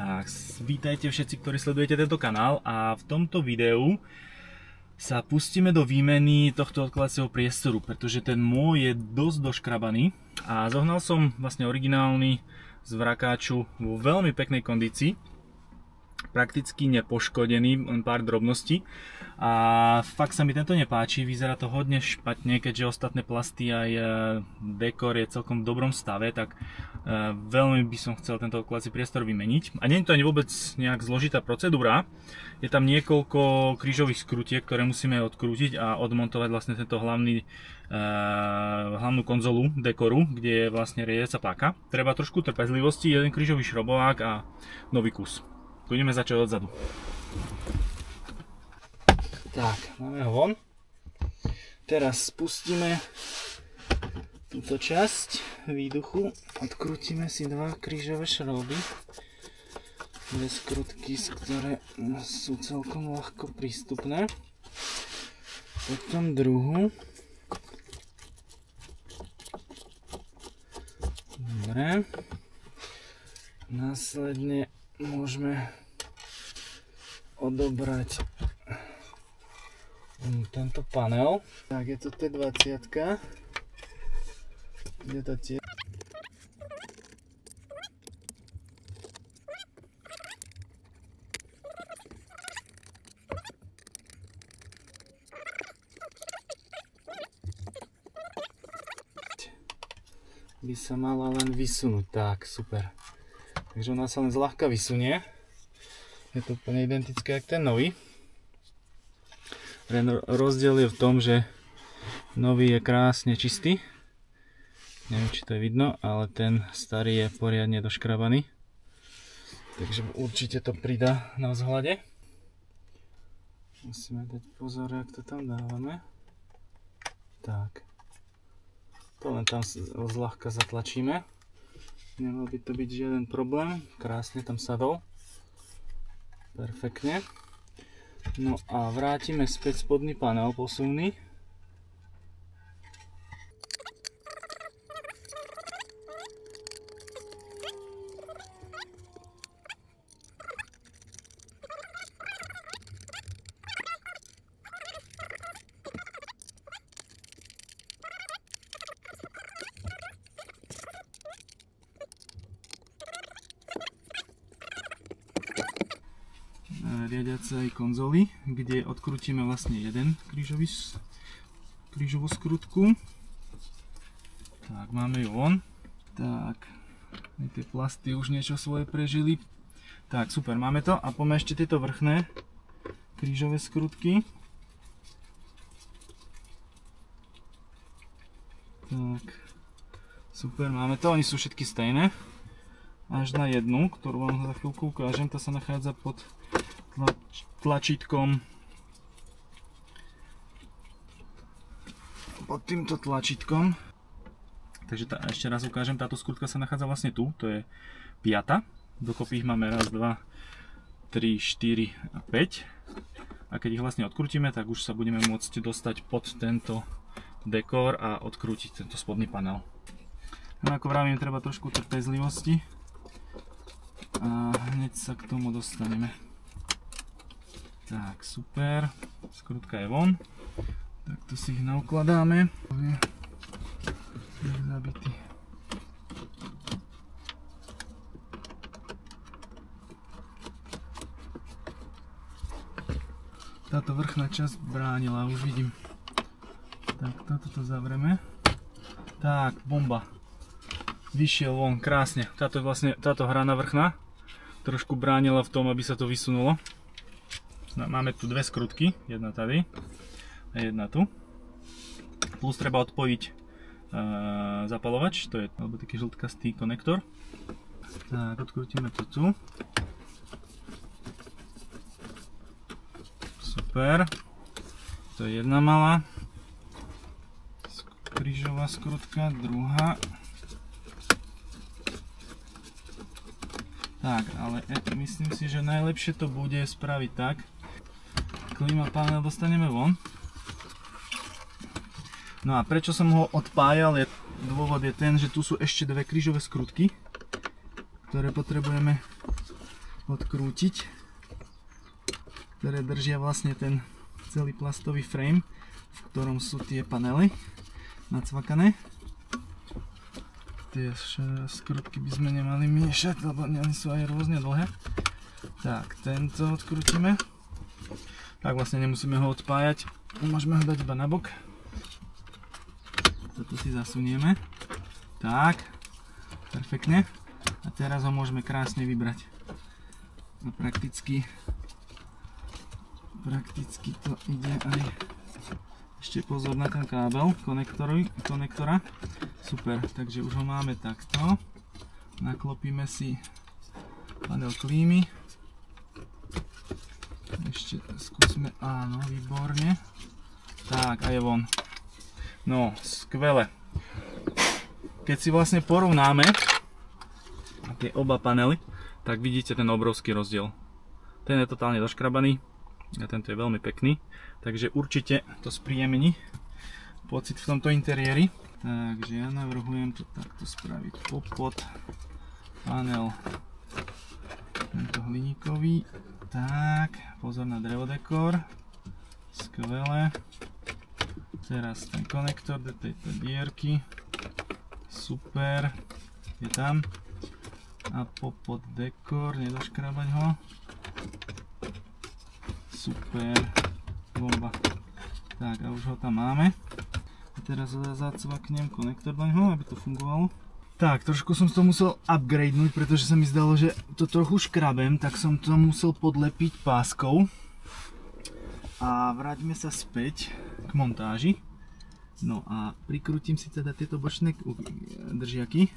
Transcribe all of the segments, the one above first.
Tak, vítajte všetci, ktorí sledujete tento kanál, a v tomto videu sa pustíme do výmeny tohto odkladacieho priestoru, pretože ten môj je dosť doškrabaný a zohnal som vlastne originálny z vrakáču vo veľmi peknej kondícii, prakticky nepoškodený, len pár drobností, a fakt sa mi tento nepáči, vyzerá to hodne špatne, keďže ostatné plasty aj dekor je celkom v dobrom stave, tak veľmi by som chcel tento odkladací priestor vymeniť. A nie je to ani vôbec nejak zložitá procedúra, je tam niekoľko krížových skrutiek, ktoré musíme odkrútiť a odmontovať vlastne tento hlavnú konzolu dekoru, kde je vlastne riadiaca páka. Treba trošku trpezlivosti, jeden krížový šrobovák a nový kus. Budeme začať odzadu. Tak, máme ho von. Teraz spustíme túto časť výduchu. Odkrútime si dva krížové šroby. Dve skrutky, ktoré sú celkom ľahko prístupné. Potom druhú. Dobre. Následne môžeme odobrať tento panel. Tak, je to T20. Je to tie. By sa mala len vysunúť. Tak, super. Takže ona sa len zľahka vysunie. Je to úplne identické ako ten nový. Rozdiel je v tom, že nový je krásne čistý. Neviem, či to je vidno, ale ten starý je poriadne doškrabaný. Takže určite to pridá na vzhľade. Musíme dať pozor, jak to tam dávame. Tak. To len tam zľahka zatlačíme. Nemal by to byť žiaden problém. Krásne tam sadol. Perfektne. No a vrátime späť spodný panel posunný. Riadiacej konzoly, kde odkrútime vlastne jeden krížovú skrutku. Tak, máme ju von. Tak, tie plasty už niečo svoje prežili. Tak, super, máme to. A poďme ešte tieto vrchné krížové skrutky. Tak, super, máme to. Oni sú všetky stejné. Až na jednu, ktorú vám za chvíľku ukážem. Tá sa nachádza pod tlačítkom, pod týmto tlačítkom. Takže ešte raz ukážem, táto skrutka sa nachádza vlastne tu, to je 5. Dokopy ich máme 1, 2, 3, 4 a 5. A keď ich vlastne odkrútime, tak už sa budeme môcť dostať pod tento dekor a odkrútiť tento spodný panel. No ako vravím, treba trošku trpezlivosti a hneď sa k tomu dostaneme. Tak, super, skrutka je von, tak tu si ich naukladáme. Zabitý. Táto vrchná časť bránila, už vidím. Tak, toto zavrieme. Tak, bomba. Vyšiel von, krásne. Táto hrana vrchná trošku bránila v tom, aby sa to vysunulo. Máme tu dve skrutky, jedna tady a jedna tu. Plus treba odpojiť zapalovač, to je alebo taký žltkastý konektor. Tak, odkrútime to tu. Super. To je jedna malá krížová skrutka, druhá. Tak, ale myslím si, že najlepšie to bude spraviť tak. Klima panel dostaneme von. No a prečo som ho odpájal, dôvod je ten, že tu sú ešte dve krížové skrutky, ktoré potrebujeme odkrútiť, ktoré držia vlastne ten celý plastový frame, v ktorom sú tie panely nacvakané. Tie skrutky by sme nemali miešať, lebo nie sú aj rôzne dlhé. Tak, tento odkrútime. Tak vlastne nemusíme ho odpájať, môžeme ho dať iba na bok. Toto si zasunieme. Tak, perfektne. A teraz ho môžeme krásne vybrať. A prakticky to ide aj... Ešte pozor na ten kábel konektora. Super, takže už ho máme takto. Naklopíme si panel klímy. Ešte skúsme, áno, výborne. Tak, a je von. No, skvele. Keď si vlastne porovnáme tie oba panely, tak vidíte ten obrovský rozdiel. Ten je totálne doškrabaný a tento je veľmi pekný, takže určite to spríjemní pocit v tomto interiéri. Takže ja navrhujem to takto spraviť. Popod, panel, tento hliníkový. Tak, pozor na drevodekor. Skvelé. Teraz ten konektor do tejto dierky. Super. Je tam. A popod dekor, nedoškrabať ho. Super. Bomba. Tak, a už ho tam máme. A teraz zacvaknem konektor do ňoho, aby to fungovalo. Tak, trošku som to musel upgradenúť, pretože sa mi zdalo, že to trochu škrabem, tak som to musel podlepiť páskou. A vráťme sa späť k montáži. No a prikrútim si teda tieto bočné držiaky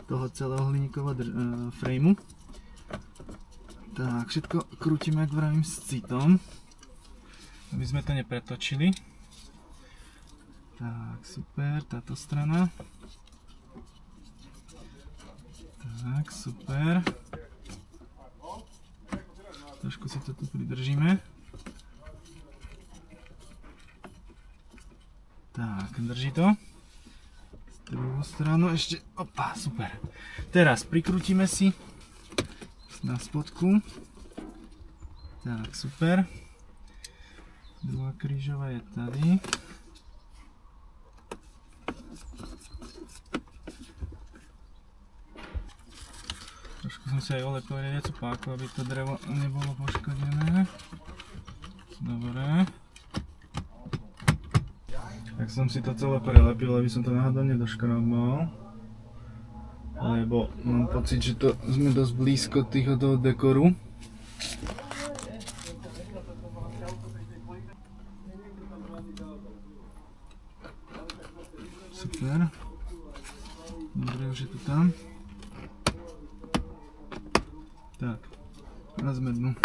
toho celého hliníkového frameu. Tak, všetko krútime, ak vravím, s citom, aby sme to nepretočili. Tak, super, táto strana. Tak, super. Trošku si to tu pridržíme. Tak, drží to. Z druhú stranu ešte, opa, super. Teraz prikrútime si na spodku. Tak, super. Druhá krížová je tady. Trošku som si aj olepil riadiacu páku, aby to drevo nebolo poškodené. Dobre. Tak som si to celé prelepil, aby som to náhodou nedoškrabal. Lebo mám pocit, že to sme dosť blízko toho dekoru. Super. Dobre, už je to tam. Tak, a sme dnu.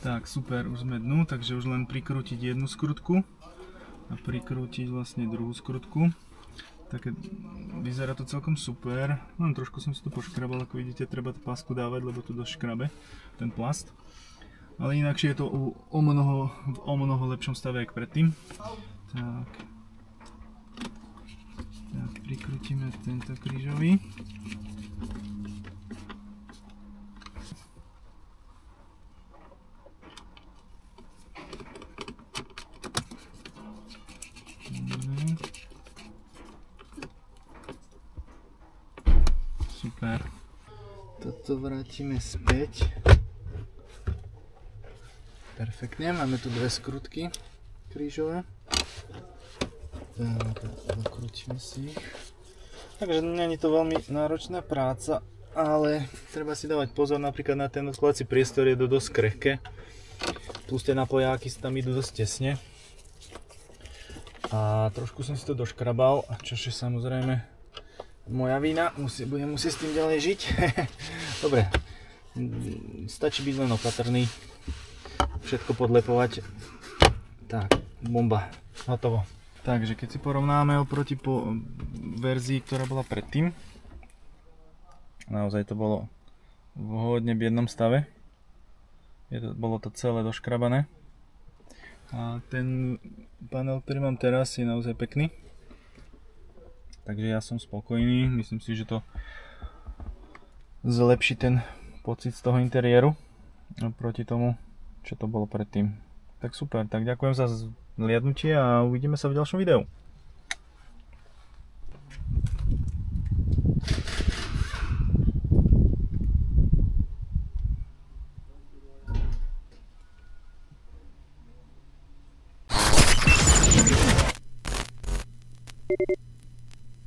Tak, super, už sme dnu, takže už len prikrútiť jednu skrutku a prikrútiť vlastne druhú skrutku. Tak vyzerá to celkom super. Len trošku som si to poškrabal, ako vidíte, treba tú pásku dávať, lebo to dosť škrabe, ten plast. Ale inakšie je to o mnoho lepšom stave ako predtým. Tak. Tak, prikrútime tento krížový. Super. Toto vrátime späť. Perfektne, máme tu dve skrutky krížové. Tak, zakrútime si ich. Takže nie je to veľmi náročná práca, ale treba si dávať pozor, napríklad na ten odkladací priestor je dosť krehké. Tlusté napojáky sa tam idú dosť tesne. A trošku som si to doškrabal, čož je samozrejme moja vina, budem musieť s tým ďalej žiť. Dobre, stačí byť len opatrný, všetko podlepovať. Tak, bomba, hotovo. Takže keď si porovnáme oproti verzii, ktorá bola predtým, naozaj to bolo v hodne biednom stave. Bolo to celé doškrabané. A ten panel, ktorý mám teraz, je naozaj pekný. Takže ja som spokojný, myslím si, že to zlepší ten pocit z toho interiéru proti tomu, čo to bolo predtým. Tak super, tak ďakujem za zliadnutie a uvidíme sa v ďalšom videu.